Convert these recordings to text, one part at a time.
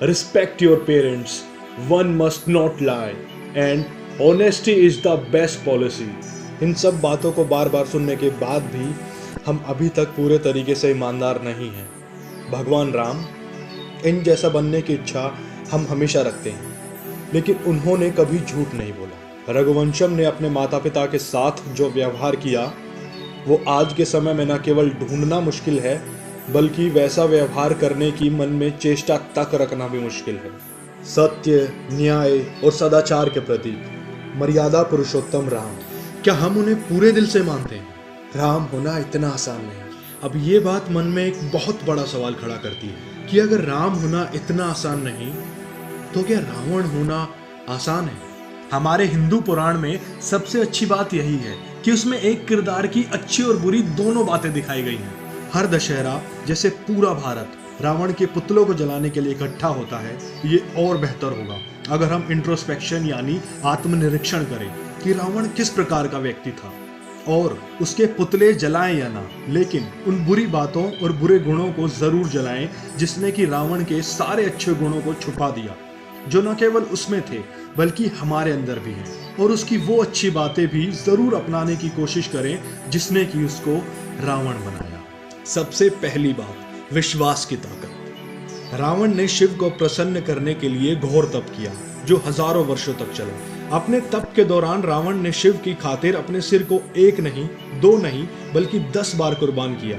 respect your parents, one must not lie, and honesty is the best policy. इन सब बातों को बार बार सुनने के बाद भी हम अभी तक पूरे तरीके से ईमानदार नहीं हैं। भगवान राम, इन जैसा बनने की इच्छा हम हमेशा रखते हैं, लेकिन उन्होंने कभी झूठ नहीं बोला। रघुवंशम ने अपने माता पिता के साथ जो व्यवहार किया वो आज के समय में न केवल ढूंढना मुश्किल है, बल्कि वैसा व्यवहार करने की मन में चेष्टा तक रखना भी मुश्किल है। सत्य, न्याय और सदाचार के प्रतीक मर्यादा पुरुषोत्तम राम, क्या हम उन्हें पूरे दिल से मानते हैं? राम होना इतना आसान नहीं। अब ये बात मन में एक बहुत बड़ा सवाल खड़ा करती है कि अगर राम होना इतना आसान नहीं तो क्या रावण होना आसान है? हमारे हिंदू पुराण में सबसे अच्छी बात यही है कि उसमें एक किरदार की अच्छी और बुरी दोनों बातें दिखाई गई हैं। हर दशहरा जैसे पूरा भारत रावण के पुतलों को जलाने के लिए इकट्ठा होता है, ये और बेहतर होगा अगर हम इंट्रोस्पेक्शन यानी आत्मनिरीक्षण करें कि रावण किस प्रकार का व्यक्ति था और उसके पुतले जलाएं या ना, लेकिन उन बुरी बातों और बुरे गुणों को जरूर जलाएं जिसने कि रावण के सारे अच्छे गुणों को छुपा दिया, जो न केवल उसमें थे बल्कि हमारे अंदर भी हैं, और उसकी वो अच्छी बातें भी जरूर अपनाने की कोशिश करें जिसने कि उसको रावण बनाया। सबसे पहली बात, विश्वास की ताकत। रावण ने शिव को प्रसन्न करने के लिए घोर तप किया जो हजारों वर्षों तक चला। अपने तप के दौरान रावण ने शिव की खातिर अपने सिर को एक नहीं, दो नहीं, बल्कि 10 बार कुर्बान किया।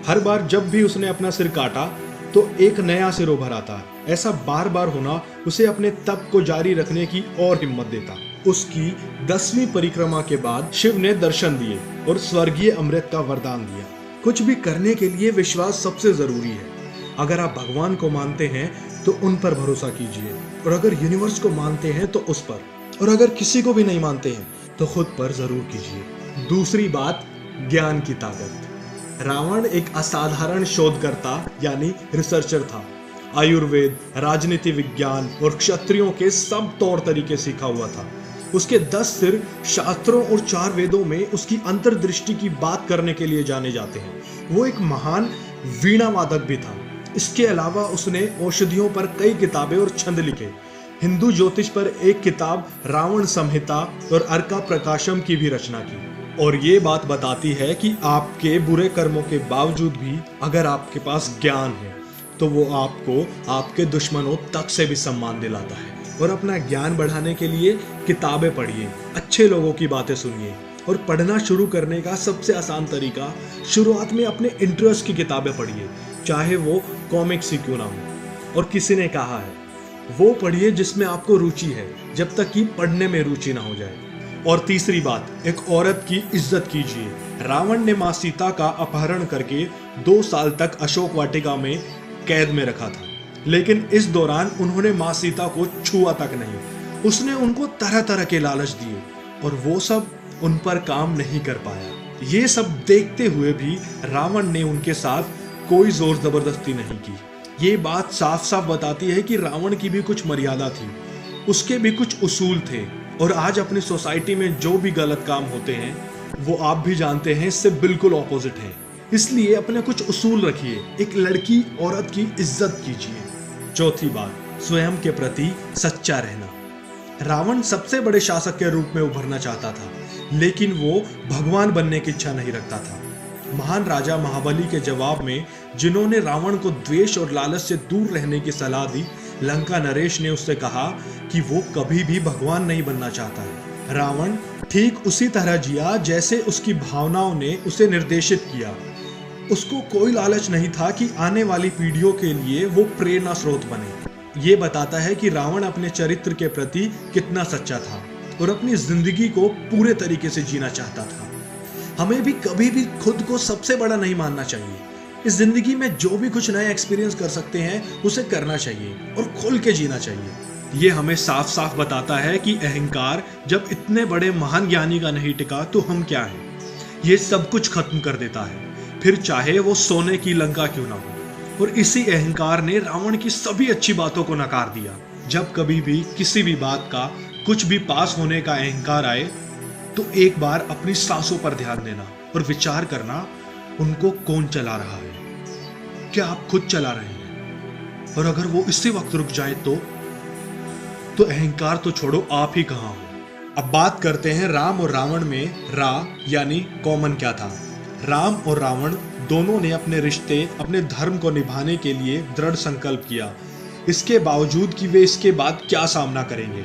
हर बार जब भी उसने अपना सिर काटा तो एक नया सिर उभर आता। ऐसा बार बार होना उसे अपने तप को जारी रखने की और हिम्मत देता। उसकी 10वीं परिक्रमा के बाद शिव ने दर्शन दिए और स्वर्गीय अमृत का वरदान दिया। कुछ भी करने के लिए विश्वास सबसे जरूरी है। अगर आप भगवान को मानते हैं तो उन पर भरोसा कीजिए, और अगर यूनिवर्स को मानते हैं तो उस पर, और अगर किसी को भी नहीं मानते हैं तो खुद पर जरूर कीजिए। दूसरी बात, ज्ञान की ताकत। रावण एक असाधारण शोधकर्ता यानी रिसर्चर था। आयुर्वेद, राजनीति विज्ञान और क्षत्रियों के सब तौर तरीके सीखा हुआ था। उसके 10 सिर शास्त्रों और 4 वेदों में उसकी अंतर्दृष्टि की बात करने के लिए जाने जाते हैं। वो एक महान वीणा वादक भी था। इसके अलावा उसने औषधियों पर कई किताबें और छंद लिखे। हिंदू ज्योतिष पर एक किताब रावण संहिता और अर्का प्रकाशम की भी रचना की। और ये बात बताती है कि आपके बुरे कर्मों के बावजूद भी अगर आपके पास ज्ञान है तो वो आपको आपके दुश्मनों तक से भी सम्मान दिलाता है। और अपना ज्ञान बढ़ाने के लिए किताबें पढ़िए, अच्छे लोगों की बातें सुनिए। और पढ़ना शुरू करने का सबसे आसान तरीका, शुरुआत में अपने इंटरेस्ट की किताबें पढ़िए, चाहे वो कॉमिक्स ही क्यों ना हो। और किसी ने कहा है वो पढ़िए जिसमें आपको रुचि है, जब तक कि पढ़ने में रुचि ना हो जाए। और तीसरी बात, एक औरत की इज्जत कीजिए। रावण ने माँ सीता का अपहरण करके 2 साल तक अशोक वाटिका में कैद में रखा था, लेकिन इस दौरान उन्होंने माँ सीता को छुआ तक नहीं। उसने उनको तरह तरह के लालच दिए और वो सब उन पर काम नहीं कर पाया। ये सब देखते हुए भी रावण ने उनके साथ कोई जोर जबरदस्ती नहीं की। ये बात साफ साफ बताती है कि रावण की भी कुछ मर्यादा थी, उसके भी कुछ उसूल थे। और आज अपनी सोसाइटी में जो भी गलत काम होते हैं वो आप भी जानते हैं इससे बिल्कुल ऑपोजिट है। इसलिए अपने कुछ उसूल रखिए, एक लड़की औरत की इज्जत कीजिए। चौथी बात, स्वयं के प्रति सच्चा रहना। रावण सबसे बड़े शासक के रूप में उभरना चाहता था, लेकिन वो भगवान बनने की इच्छा नहीं रखता था। महान राजा महाबली के जवाब में जिन्होंने रावण को द्वेष और लालच से दूर रहने की सलाह दी, लंका नरेश ने उससे कहा कि वो कभी भी भगवान नहीं बनना चाहता है। रावण ठीक उसी तरह जिया जैसे उसकी भावनाओं ने उसे निर्देशित किया। उसको कोई लालच नहीं था कि आने वाली पीढ़ियों के लिए वो प्रेरणा स्रोत बने। ये बताता है कि रावण अपने चरित्र के प्रति कितना सच्चा था और अपनी जिंदगी को पूरे तरीके से जीना चाहता था। हमें भी कभी भी खुद को सबसे बड़ा नहीं मानना चाहिए। इस जिंदगी में जो भी कुछ नया एक्सपीरियंस कर सकते हैं उसे करना चाहिए और खुल के जीना चाहिए। ये हमें साफ साफ बताता है कि अहंकार जब इतने बड़े महान ज्ञानी का नहीं टिका तो हम क्या हैं। ये सब कुछ खत्म कर देता है, फिर चाहे वो सोने की लंका क्यों ना हो। और इसी अहंकार ने रावण की सभी अच्छी बातों को नकार दिया। जब कभी भी किसी भी बात का कुछ भी पास होने का अहंकार आए तो एक बार अपनी सांसों पर ध्यान देना और विचार करना, उनको कौन चला रहा है? क्या आप खुद चला रहे हैं? और अगर वो इसी वक्त रुक जाए तो अहंकार तो छोड़ो, आप ही कहाँ हो। अब बात करते हैं राम और रावण में रा यानी कॉमन क्या था। राम और रावण दोनों ने अपने रिश्ते, अपने धर्म को निभाने के लिए दृढ़ संकल्प किया। इसके बावजूद कि वे इसके बाद क्या सामना करेंगे।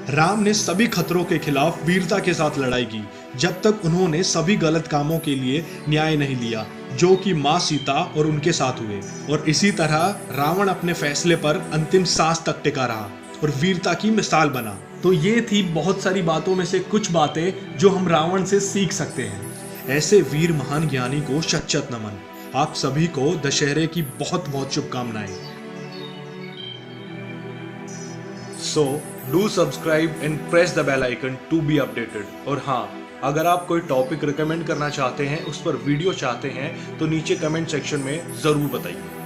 राम ने सभी खतरों के खिलाफ वीरता के साथ लड़ाई की, जब तक उन्होंने सभी गलत कामों के लिए न्याय नहीं लिया जो कि माँ सीता और उनके साथ हुए। और इसी तरह रावण अपने फैसले पर अंतिम सांस तक टिका रहा और वीरता की मिसाल बना। तो ये थी बहुत सारी बातों में से कुछ बातें जो हम रावण से सीख सकते हैं। ऐसे वीर महान ज्ञानी को शत शत नमन। आप सभी को दशहरे की बहुत बहुत शुभकामनाएं। So do subscribe and press the bell icon to be updated. और हाँ, अगर आप कोई टॉपिक रिकमेंड करना चाहते हैं, उस पर वीडियो चाहते हैं, तो नीचे कमेंट सेक्शन में ज़रूर बताइए।